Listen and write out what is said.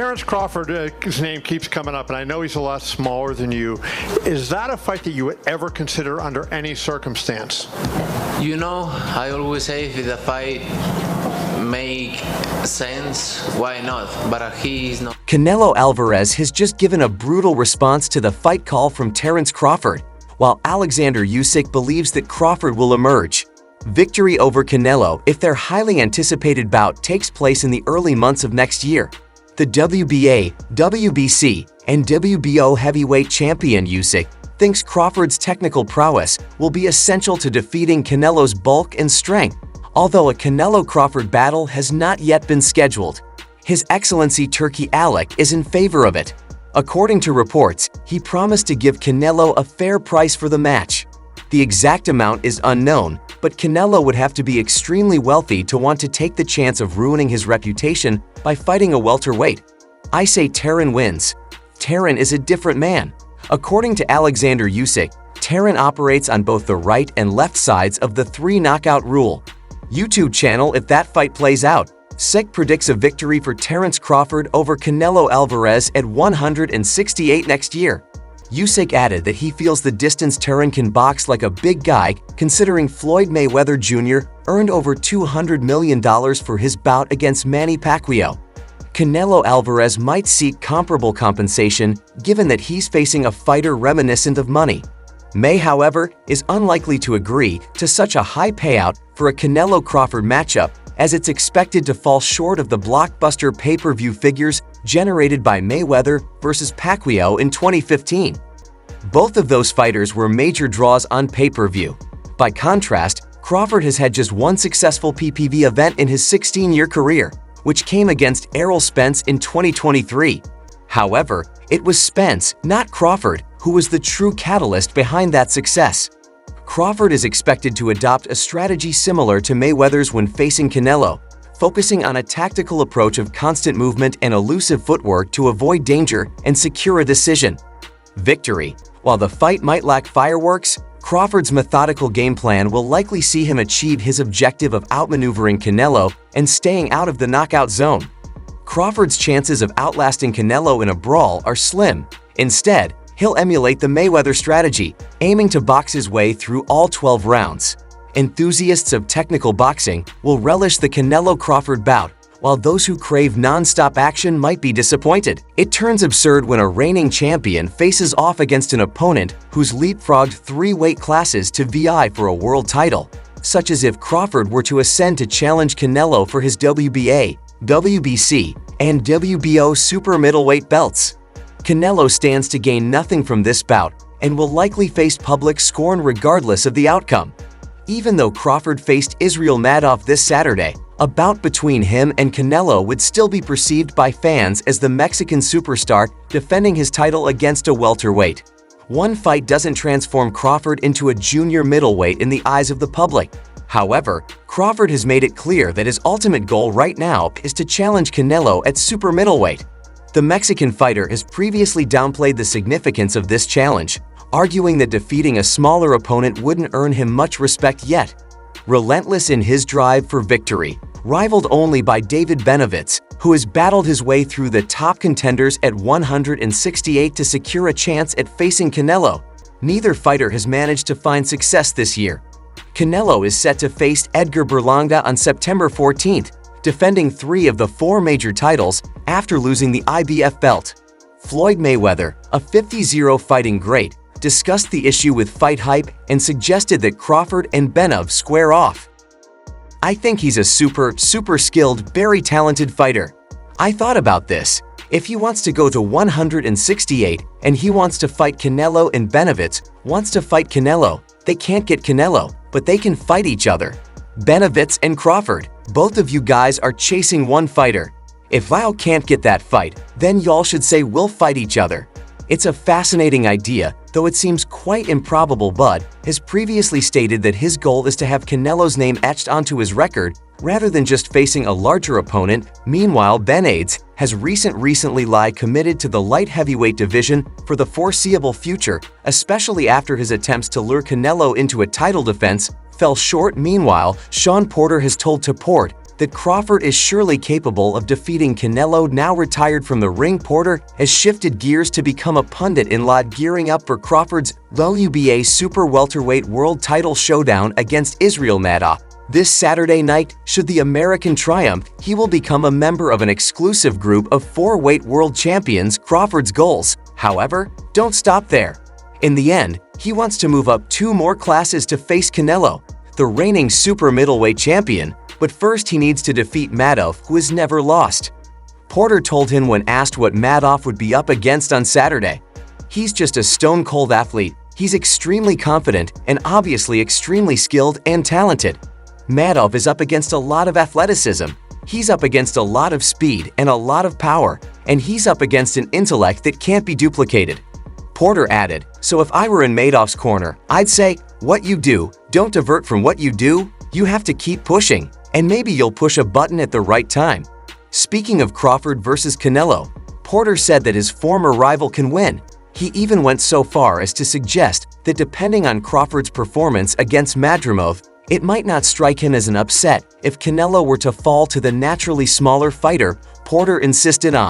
Terence Crawford, his name keeps coming up, and I know he's a lot smaller than you. Is that a fight that you would ever consider under any circumstance? You know, I always say if the fight make sense, why not? But he is not. Canelo Alvarez has just given a brutal response to the fight call from Terence Crawford, while Alexander Usyk believes that Crawford will emerge. Victory over Canelo if their highly anticipated bout takes place in the early months of next year. The WBA, WBC, and WBO heavyweight champion Usyk thinks Crawford's technical prowess will be essential to defeating Canelo's bulk and strength, although a Canelo-Crawford battle has not yet been scheduled. His Excellency Turki Alek is in favor of it. According to reports, he promised to give Canelo a fair price for the match. The exact amount is unknown, but Canelo would have to be extremely wealthy to want to take the chance of ruining his reputation by fighting a welterweight. I say Teren wins. Teren is a different man. According to Alexander Usyk, Teren operates on both the right and left sides of the 3-knockout rule. YouTube channel If That Fight Plays Out, Sek predicts a victory for Terence Crawford over Canelo Alvarez at 168 next year. Usyk added that he feels the distance Teren can box like a big guy, considering Floyd Mayweather Jr. earned over $200 million for his bout against Manny Pacquiao. Canelo Alvarez might seek comparable compensation, given that he's facing a fighter reminiscent of Money. May, however, is unlikely to agree to such a high payout for a Canelo-Crawford matchup, as it's expected to fall short of the blockbuster pay-per-view figures generated by Mayweather vs. Pacquiao in 2015. Both of those fighters were major draws on pay-per-view. By contrast, Crawford has had just one successful PPV event in his 16-year career, which came against Errol Spence in 2023. However, it was Spence, not Crawford, who was the true catalyst behind that success. Crawford is expected to adopt a strategy similar to Mayweather's when facing Canelo, focusing on a tactical approach of constant movement and elusive footwork to avoid danger and secure a decision. Victory. While the fight might lack fireworks, Crawford's methodical game plan will likely see him achieve his objective of outmaneuvering Canelo and staying out of the knockout zone. Crawford's chances of outlasting Canelo in a brawl are slim. Instead, he'll emulate the Mayweather strategy, aiming to box his way through all 12 rounds. Enthusiasts of technical boxing will relish the Canelo-Crawford bout, while those who crave non-stop action might be disappointed. It turns absurd when a reigning champion faces off against an opponent who's leapfrogged 3 weight classes to VI for a world title, such as if Crawford were to ascend to challenge Canelo for his WBA, WBC, and WBO super middleweight belts. Canelo stands to gain nothing from this bout and will likely face public scorn regardless of the outcome. Even though Crawford faced Israel Madoff this Saturday, a bout between him and Canelo would still be perceived by fans as the Mexican superstar defending his title against a welterweight. One fight doesn't transform Crawford into a junior middleweight in the eyes of the public. However, Crawford has made it clear that his ultimate goal right now is to challenge Canelo at super middleweight. The Mexican fighter has previously downplayed the significance of this challenge, arguing that defeating a smaller opponent wouldn't earn him much respect yet. Relentless in his drive for victory, rivaled only by David Benavidez, who has battled his way through the top contenders at 168 to secure a chance at facing Canelo, neither fighter has managed to find success this year. Canelo is set to face Edgar Berlanga on September 14th, defending 3 of the 4 major titles after losing the IBF belt. Floyd Mayweather, a 50-0 fighting great, discussed the issue with Fight Hype and suggested that Crawford and Benav square off. I think he's a super skilled, very talented fighter. I thought about this. If he wants to go to 168 and he wants to fight Canelo and Benavidez wants to fight Canelo, they can't get Canelo, but they can fight each other. Benavidez and Crawford, both of you guys are chasing one fighter. If Vile can't get that fight, then y'all should say we'll fight each other. It's a fascinating idea, though it seems quite improbable. Bud has previously stated that his goal is to have Canelo's name etched onto his record rather than just facing a larger opponent. Meanwhile, Benavidez has recently committed to the light heavyweight division for the foreseeable future, especially after his attempts to lure Canelo into a title defense fell short. Meanwhile, Sean Porter has told Taport that Crawford is surely capable of defeating Canelo. Now retired from the ring, Porter has shifted gears to become a pundit in LOD, gearing up for Crawford's WBA super welterweight world title showdown against Israel Madoff. This Saturday night, should the American triumph, he will become a member of an exclusive group of 4 weight world champions. Crawford's goals, however, don't stop there. In the end, he wants to move up 2 more classes to face Canelo, the reigning super middleweight champion, but first he needs to defeat Madoff, who has never lost. Porter told him when asked what Madoff would be up against on Saturday, "He's just a stone-cold athlete. He's extremely confident and obviously extremely skilled and talented. Madoff is up against a lot of athleticism. He's up against a lot of speed and a lot of power, and he's up against an intellect that can't be duplicated." Porter added, "So if I were in Madoff's corner, I'd say, what you do, don't divert from what you do. You have to keep pushing, and maybe you'll push a button at the right time." Speaking of Crawford versus Canelo, Porter said that his former rival can win. He even went so far as to suggest that depending on Crawford's performance against Madrimov, it might not strike him as an upset if Canelo were to fall to the naturally smaller fighter. Porter insisted on